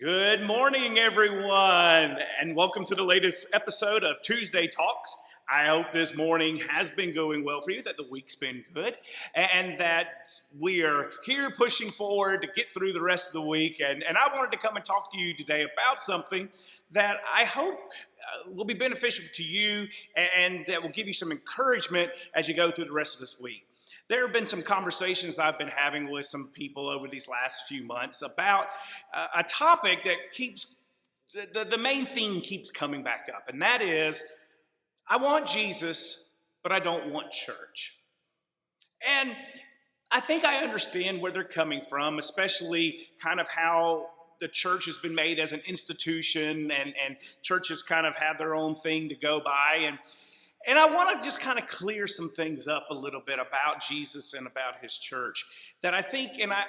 Good morning, everyone, and welcome to the latest episode of Tuesday Talks. I hope this morning has been going well for you, that the week's been good, and that we are here pushing forward to get through the rest of the week. And I wanted to come and talk to you today about something that I hope will be beneficial to you and that will give you some encouragement as you go through the rest of this week. There have been some conversations I've been having with some people over these last few months about a topic that keeps, the main theme keeps coming back up, and that is, I want Jesus, but I don't want church. And I think I understand where they're coming from, especially kind of how the church has been made as an institution and churches kind of have their own thing to go by. And I want to just kind of clear some things up a little bit about Jesus and about his church that I think, and I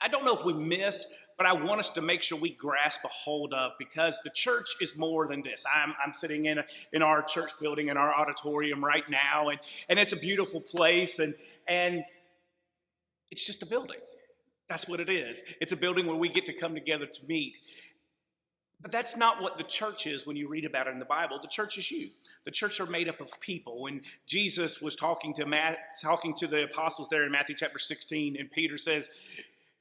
don't know if we miss, but I want us to make sure we grasp a hold of, because the church is more than this. I'm sitting in our church building, in our auditorium right now, and it's a beautiful place, and it's just a building. That's what it is. It's a building where we get to come together to meet. But that's not what the church is when you read about it in the Bible. The church is you. The church are made up of people. When Jesus was talking to the apostles there in Matthew chapter 16, and Peter says,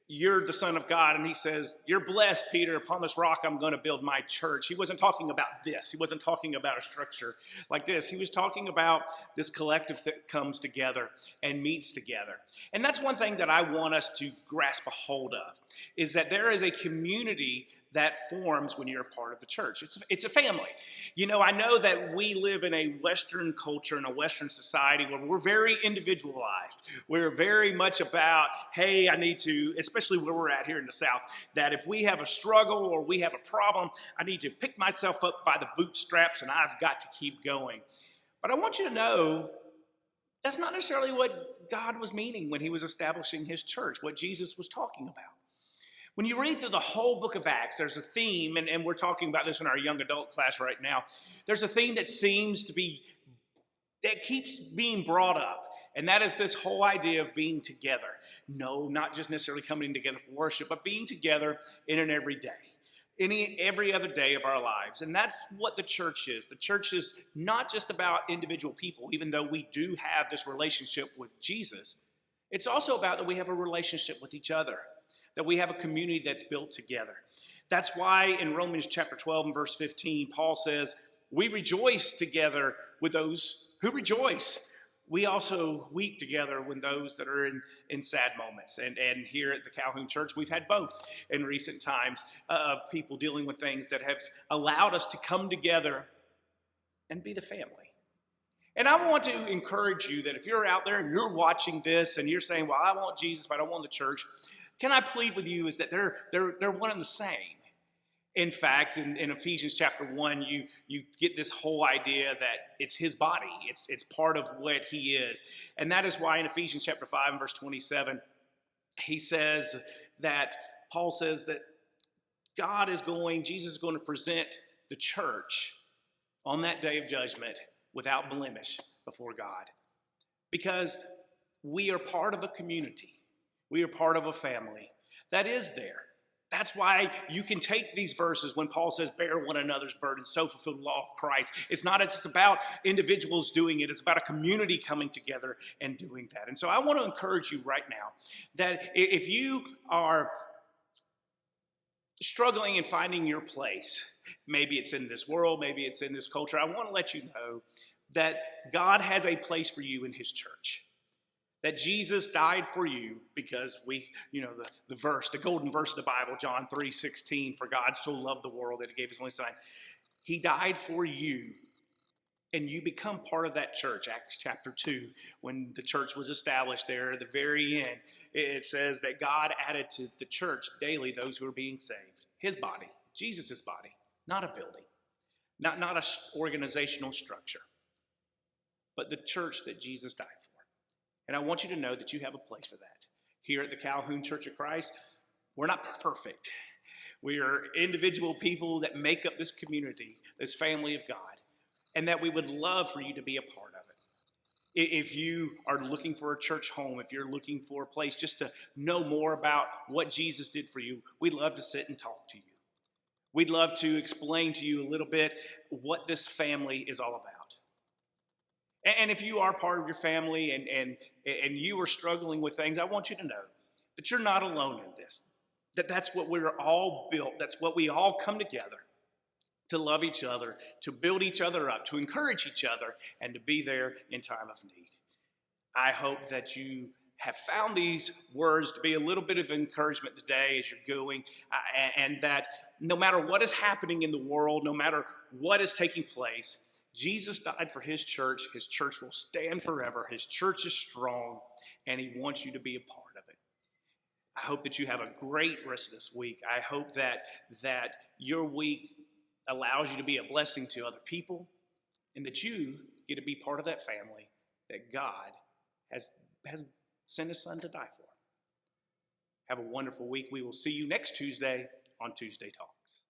"You're the Son of God," and he says, "You're blessed, Peter. Upon this rock I'm going to build my church." He wasn't talking about this. He wasn't talking about a structure like this. He was talking about this collective that comes together and meets together. And that's one thing that I want us to grasp a hold of, is that there is a community that forms when you're a part of the church. It's a family. You know, I know that we live in a Western culture, in a Western society, where we're very individualized. We're very much about, hey, I need to, especially where we're at here in the South, that if we have a struggle or we have a problem, I need to pick myself up by the bootstraps and I've got to keep going. But I want you to know that's not necessarily what God was meaning when he was establishing his church, what Jesus was talking about. When you read through the whole book of Acts, there's a theme, and we're talking about this in our young adult class right now. There's a theme that keeps being brought up, and that is this whole idea of being together. No, not just necessarily coming together for worship, but being together in an everyday, every other day of our lives. And that's what the church is. The church is not just about individual people, even though we do have this relationship with Jesus. It's also about that we have a relationship with each other, that we have a community that's built together. That's why in Romans chapter 12 and verse 15, Paul says, we rejoice together with those who rejoice. We also weep together when those that are in sad moments. And here at the Calhoun Church, we've had both in recent times of people dealing with things that have allowed us to come together and be the family. And I want to encourage you that if you're out there and you're watching this and you're saying, well, I want Jesus, but I don't want the church, can I plead with you is that they're one and the same. In fact, in Ephesians chapter 1, you get this whole idea that it's his body. It's part of what he is. And that is why in Ephesians chapter 5 and verse 27, Paul says that Jesus is going to present the church on that day of judgment without blemish before God. Because we are part of a community. We are part of a family that is there. That's why you can take these verses when Paul says, bear one another's burdens, so fulfill the law of Christ. It's not just about individuals doing it. It's about a community coming together and doing that. And so I want to encourage you right now that if you are struggling in finding your place, maybe it's in this world, maybe it's in this culture, I want to let you know that God has a place for you in his church. That Jesus died for you because the golden verse of the Bible, John 3:16, for God so loved the world that he gave his only son. He died for you, and you become part of that church. Acts chapter 2, when the church was established there at the very end, it says that God added to the church daily those who are being saved. His body, Jesus' body, not a building, not an organizational structure, but the church that Jesus died for. And I want you to know that you have a place for that. Here at the Calhoun Church of Christ, we're not perfect. We are individual people that make up this community, this family of God, and that we would love for you to be a part of it. If you are looking for a church home, if you're looking for a place just to know more about what Jesus did for you, we'd love to sit and talk to you. We'd love to explain to you a little bit what this family is all about. And if you are part of your family and you are struggling with things, I want you to know that you're not alone in this. That's what we're all built. That's what we all come together to love each other, to build each other up, to encourage each other, and to be there in time of need. I hope that you have found these words to be a little bit of encouragement today as you're going, and that no matter what is happening in the world, no matter what is taking place, Jesus died for his church. His church will stand forever. His church is strong, and he wants you to be a part of it. I hope that you have a great rest of this week. I hope that your week allows you to be a blessing to other people, and that you get to be part of that family that God has sent his son to die for. Have a wonderful week. We will see you next Tuesday on Tuesday Talks.